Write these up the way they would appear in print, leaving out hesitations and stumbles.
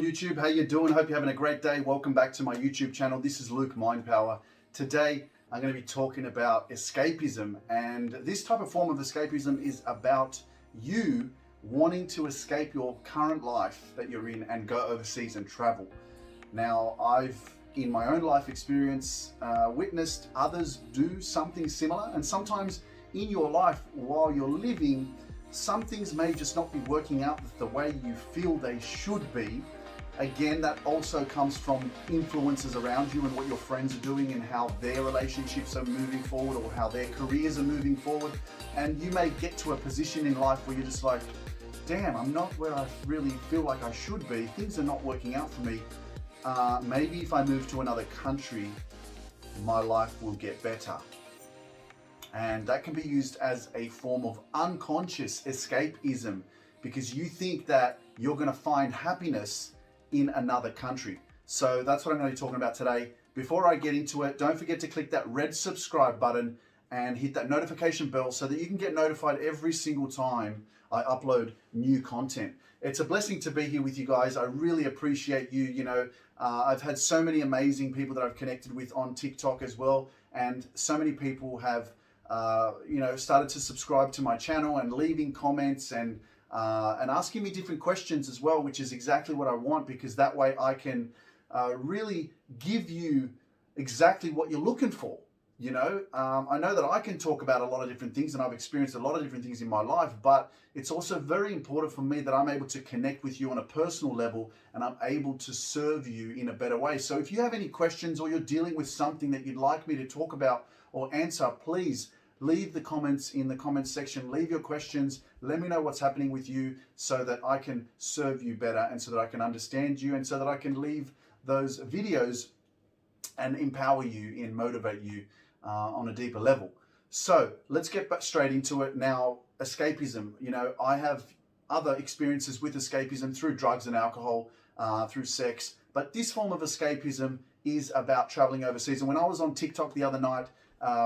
YouTube, how you doing? Hope you're having a great day. Welcome back to my YouTube channel. This is Luke Mindpower. Today I'm going to be talking about escapism, and this type of form of escapism is about you wanting to escape your current life that you're in and go overseas and travel. Now, I've in my own life experience witnessed others do something similar, and sometimes in your life while you're living, some things may just not be working out the way you feel they should be. Again, that also comes from influences around you and what your friends are doing and how their relationships are moving forward or how their careers are moving forward. And you may get to a position in life where you're just like, damn, I'm not where I really feel like I should be. Things are not working out for me. Maybe if I move to another country, my life will get better. And that can be used as a form of unconscious escapism because you think that you're going to find happiness in another country. So that's what I'm going to be talking about today. Before I get into it, don't forget to click that red subscribe button and hit that notification bell so that you can get notified every single time I upload new content. It's a blessing to be here with you guys. I really appreciate you. I've had so many amazing people that I've connected with on TikTok as well, and so many people have started to subscribe to my channel and leaving comments and asking me different questions as well, which is exactly what I want, because that way I can really give you exactly what you're looking for. I know that I can talk about a lot of different things and I've experienced a lot of different things in my life, but it's also very important for me that I'm able to connect with you on a personal level and I'm able to serve you in a better way. So if you have any questions or you're dealing with something that you'd like me to talk about or answer, please leave the comments in the comments section. Leave your questions. Let me know what's happening with you so that I can serve you better and so that I can understand you and so that I can leave those videos and empower you and motivate you on a deeper level. So let's get back straight into it. Now, escapism. I have other experiences with escapism through drugs and alcohol, through sex, but this form of escapism is about traveling overseas. And when I was on TikTok the other night,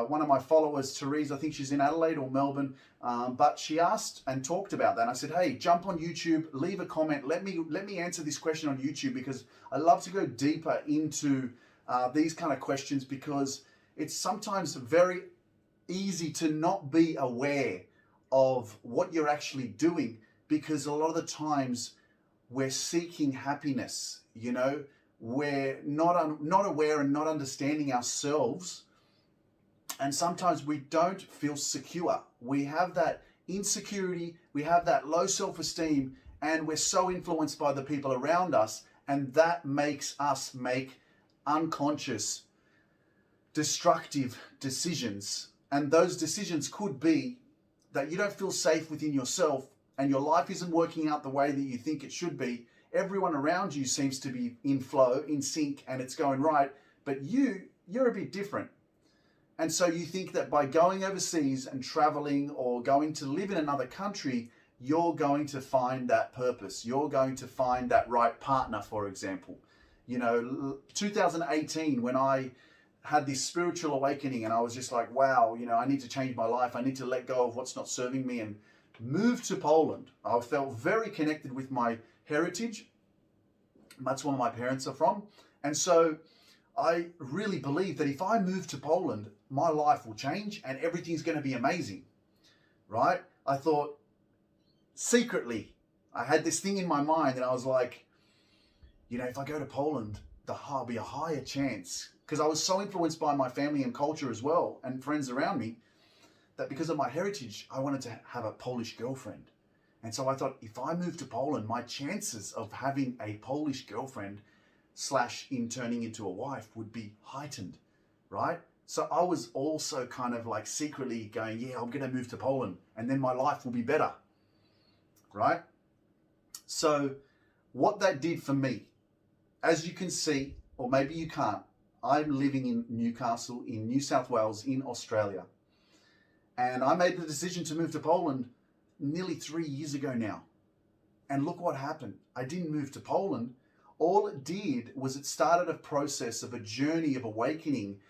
one of my followers, Therese, I think she's in Adelaide or Melbourne, but she asked and talked about that. And I said, hey, jump on YouTube, leave a comment. Let me answer this question on YouTube, because I love to go deeper into these kind of questions, because it's sometimes very easy to not be aware of what you're actually doing, because a lot of the times we're seeking happiness. We're not aware and not understanding ourselves. And sometimes we don't feel secure. We have that insecurity, we have that low self-esteem, and we're so influenced by the people around us, and that makes us make unconscious, destructive decisions. And those decisions could be that you don't feel safe within yourself and your life isn't working out the way that you think it should be. Everyone around you seems to be in flow, in sync, and it's going right, but you're a bit different. And so you think that by going overseas and traveling or going to live in another country, you're going to find that purpose. You're going to find that right partner, for example. 2018, when I had this spiritual awakening and I was just like, wow, I need to change my life. I need to let go of what's not serving me and move to Poland. I felt very connected with my heritage. That's where my parents are from. And so I really believe that if I move to Poland, my life will change and everything's going to be amazing, right? I thought secretly, I had this thing in my mind and I was like, if I go to Poland, there'll be a higher chance, because I was so influenced by my family and culture as well and friends around me, that because of my heritage, I wanted to have a Polish girlfriend. And so I thought, if I move to Poland, my chances of having a Polish girlfriend / in turning into a wife would be heightened, right? So I was also kind of like secretly going, yeah, I'm going to move to Poland and then my life will be better, right? So what that did for me, as you can see, or maybe you can't, I'm living in Newcastle in New South Wales in Australia. And I made the decision to move to Poland nearly 3 years ago now. And look what happened. I didn't move to Poland. All it did was it started a process of a journey of awakening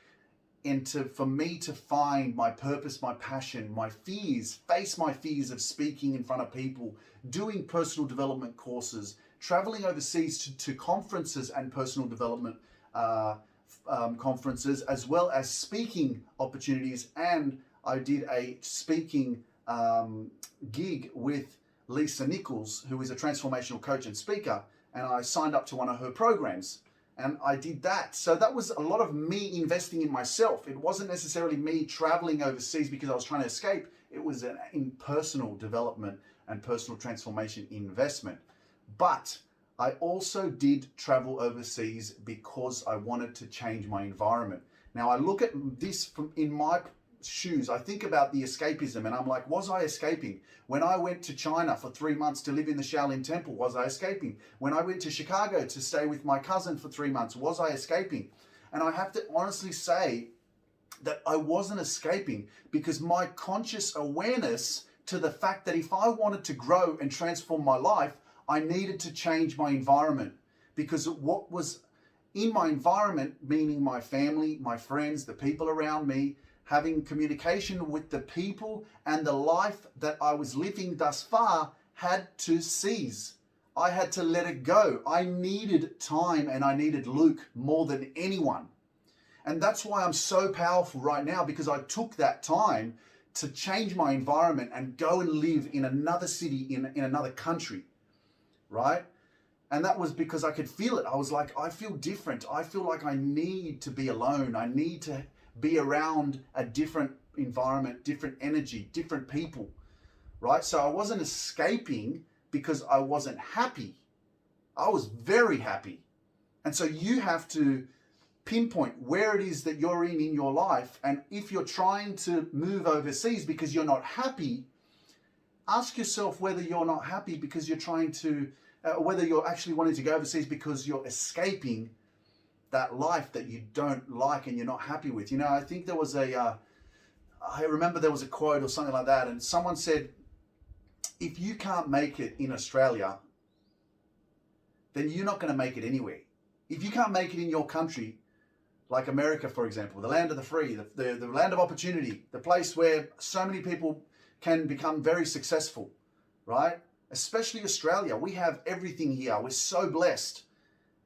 for me to find my purpose, my passion, my fears, face my fears of speaking in front of people, doing personal development courses, traveling overseas to conferences and personal development conferences, as well as speaking opportunities. And I did a speaking gig with Lisa Nichols, who is a transformational coach and speaker, and I signed up to one of her programs. And I did that. So that was a lot of me investing in myself. It wasn't necessarily me traveling overseas because I was trying to escape. It was an in personal development and personal transformation investment. But I also did travel overseas because I wanted to change my environment. Now I look at this from in my shoes. I think about the escapism and I'm like, was I escaping? When I went to China for 3 months to live in the Shaolin Temple, was I escaping? When I went to Chicago to stay with my cousin for 3 months, was I escaping? And I have to honestly say that I wasn't escaping, because my conscious awareness to the fact that if I wanted to grow and transform my life, I needed to change my environment. Because what was in my environment, meaning my family, my friends, the people around me, having communication with the people and the life that I was living thus far, had to cease. I had to let it go. I needed time, and I needed Luke more than anyone. And that's why I'm so powerful right now, because I took that time to change my environment and go and live in another city, in another country, right? And that was because I could feel it. I was like, I feel different. I feel like I need to be alone. I need to be around a different environment, different energy, different people, right? So I wasn't escaping because I wasn't happy. I was very happy. And so you have to pinpoint where it is that you're in your life. And if you're trying to move overseas because you're not happy, ask yourself whether you're not happy because you're trying to, whether you're actually wanting to go overseas because you're escaping that life that you don't like and you're not happy with. You know, I think there was I remember there was a quote or something like that, and someone said, if you can't make it in Australia, then you're not going to make it anywhere. If you can't make it in your country, like America, for example, the land of the free, the land of opportunity, the place where so many people can become very successful, right? Especially Australia. We have everything here. We're so blessed.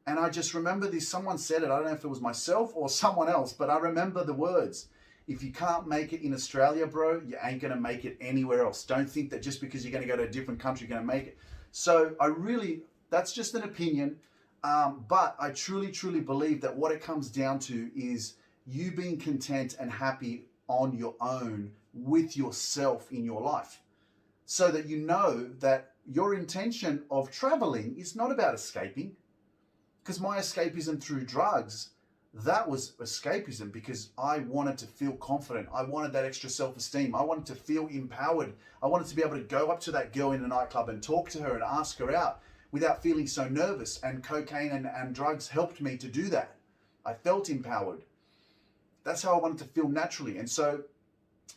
And I just remember this, someone said it, I don't know if it was myself or someone else, but I remember the words. If you can't make it in Australia, bro, you ain't going to make it anywhere else. Don't think that just because you're going to go to a different country, you're going to make it. So that's just an opinion. But I truly, truly believe that what it comes down to is you being content and happy on your own with yourself in your life. So that you know that your intention of traveling is not about escaping. Because my escapism through drugs, that was escapism because I wanted to feel confident. I wanted that extra self-esteem. I wanted to feel empowered. I wanted to be able to go up to that girl in a nightclub and talk to her and ask her out without feeling so nervous. And cocaine and drugs helped me to do that. I felt empowered. That's how I wanted to feel naturally. And so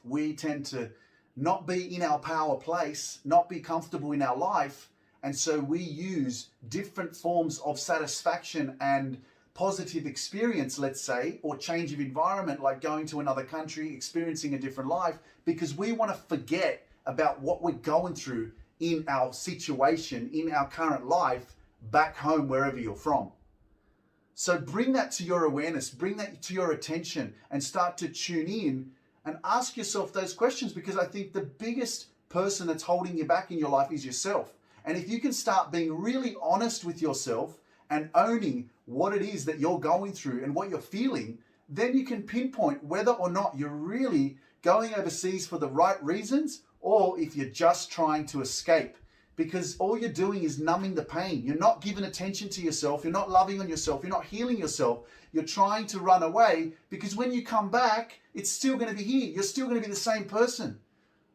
we tend to not be in our power place, not be comfortable in our life. And so we use different forms of satisfaction and positive experience, let's say, or change of environment, like going to another country, experiencing a different life, because we want to forget about what we're going through in our situation, in our current life, back home, wherever you're from. So bring that to your awareness, bring that to your attention, and start to tune in and ask yourself those questions, because I think the biggest person that's holding you back in your life is yourself. And if you can start being really honest with yourself and owning what it is that you're going through and what you're feeling, then you can pinpoint whether or not you're really going overseas for the right reasons, or if you're just trying to escape. Because all you're doing is numbing the pain. You're not giving attention to yourself. You're not loving on yourself. You're not healing yourself. You're trying to run away, because when you come back, it's still going to be here. You're still going to be the same person,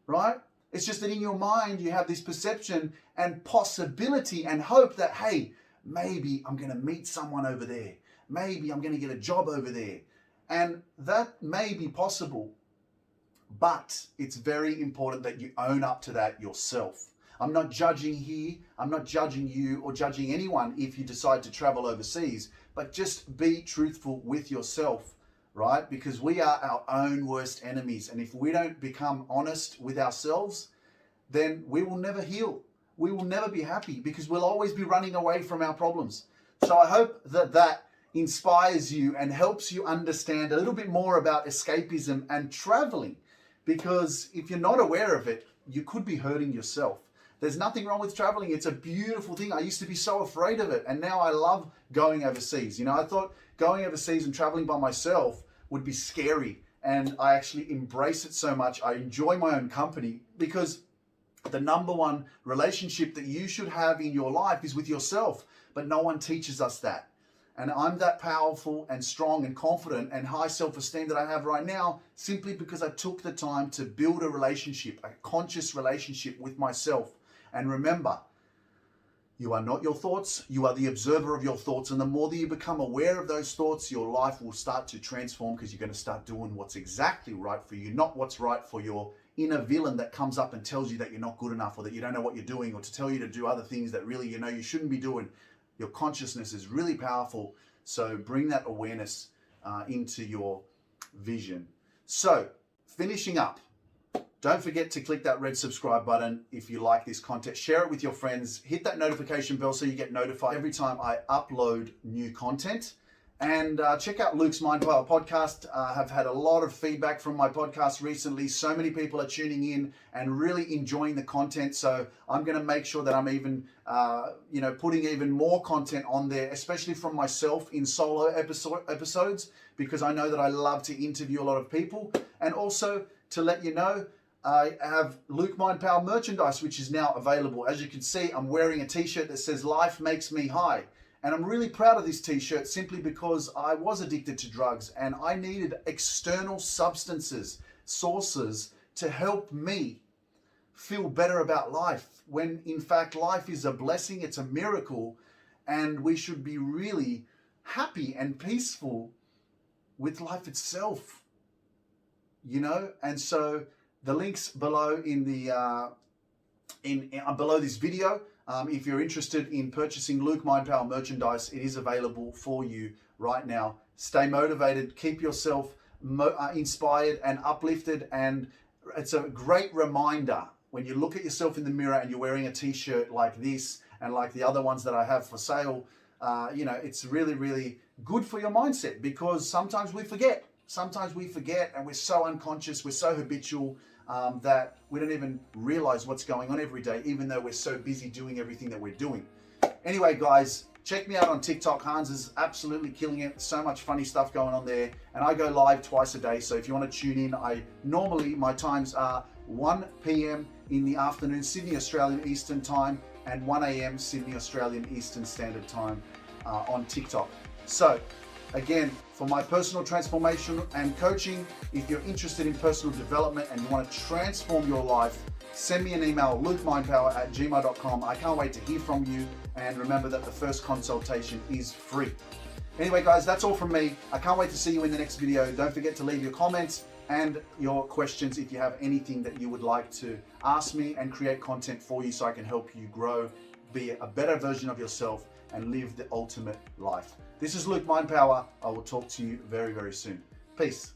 right? It's just that in your mind, you have this perception and possibility and hope that, hey, maybe I'm going to meet someone over there. Maybe I'm going to get a job over there. And that may be possible, but it's very important that you own up to that yourself. I'm not judging here. I'm not judging you or judging anyone if you decide to travel overseas, but just be truthful with yourself, right? Because we are our own worst enemies. And if we don't become honest with ourselves, then we will never heal. we will never be happy because we'll always be running away from our problems. So I hope that that inspires you and helps you understand a little bit more about escapism and traveling, because if you're not aware of it, you could be hurting yourself. There's nothing wrong with traveling. It's a beautiful thing. I used to be so afraid of it, and now I love going overseas. I thought going overseas and traveling by myself would be scary, and I actually embrace it so much. I enjoy my own company, because the number one relationship that you should have in your life is with yourself, but no one teaches us that. And I'm that powerful and strong and confident and high self-esteem that I have right now simply because I took the time to build a relationship, a conscious relationship with myself. And remember, you are not your thoughts, you are the observer of your thoughts. And the more that you become aware of those thoughts, your life will start to transform, because you're going to start doing what's exactly right for you, not what's right for your inner villain that comes up and tells you that you're not good enough, or that you don't know what you're doing, or to tell you to do other things that really you shouldn't be doing. Your consciousness is really powerful, so bring that awareness into your vision. So, finishing up, don't forget to click that red subscribe button if you like this content. Share it with your friends. Hit that notification bell so you get notified every time I upload new content. And check out Luke's Mind Power podcast. I've had a lot of feedback from my podcast recently. So many people are tuning in and really enjoying the content. So I'm going to make sure that I'm even, putting even more content on there, especially from myself in solo episodes, because I know that I love to interview a lot of people. And also to let you know, I have Luke Mind Power merchandise, which is now available. As you can see, I'm wearing a t-shirt that says "Life Makes Me High." And I'm really proud of this t-shirt simply because I was addicted to drugs and I needed external substances, sources, to help me feel better about life, when in fact life is a blessing, it's a miracle, and we should be really happy and peaceful with life itself, And so the links below in the below this video. If you're interested in purchasing Luke Mind Power merchandise, it is available for you right now. Stay motivated, keep yourself inspired and uplifted, and it's a great reminder when you look at yourself in the mirror and you're wearing a t-shirt like this and like the other ones that I have for sale. It's really, really good for your mindset, because sometimes we forget. And we're so unconscious, we're so habitual, that we don't even realize what's going on every day, even though we're so busy doing everything that we're doing. Anyway, guys, check me out on TikTok. Hans is absolutely killing it. So much funny stuff going on there. And I go live twice a day. So if you want to tune in, my times are 1 p.m. in the afternoon, Sydney, Australian Eastern Time, and 1 a.m. Sydney, Australian Eastern Standard Time on TikTok. So again, for my personal transformation and coaching, if you're interested in personal development and you want to transform your life, send me an email, lukemindpower@gmail.com. I can't wait to hear from you. And remember that the first consultation is free. Anyway, guys, that's all from me. I can't wait to see you in the next video. Don't forget to leave your comments and your questions if you have anything that you would like to ask me, and create content for you so I can help you grow, be a better version of yourself, and live the ultimate life. This is Luke Mind Power. I will talk to you very, very soon. Peace.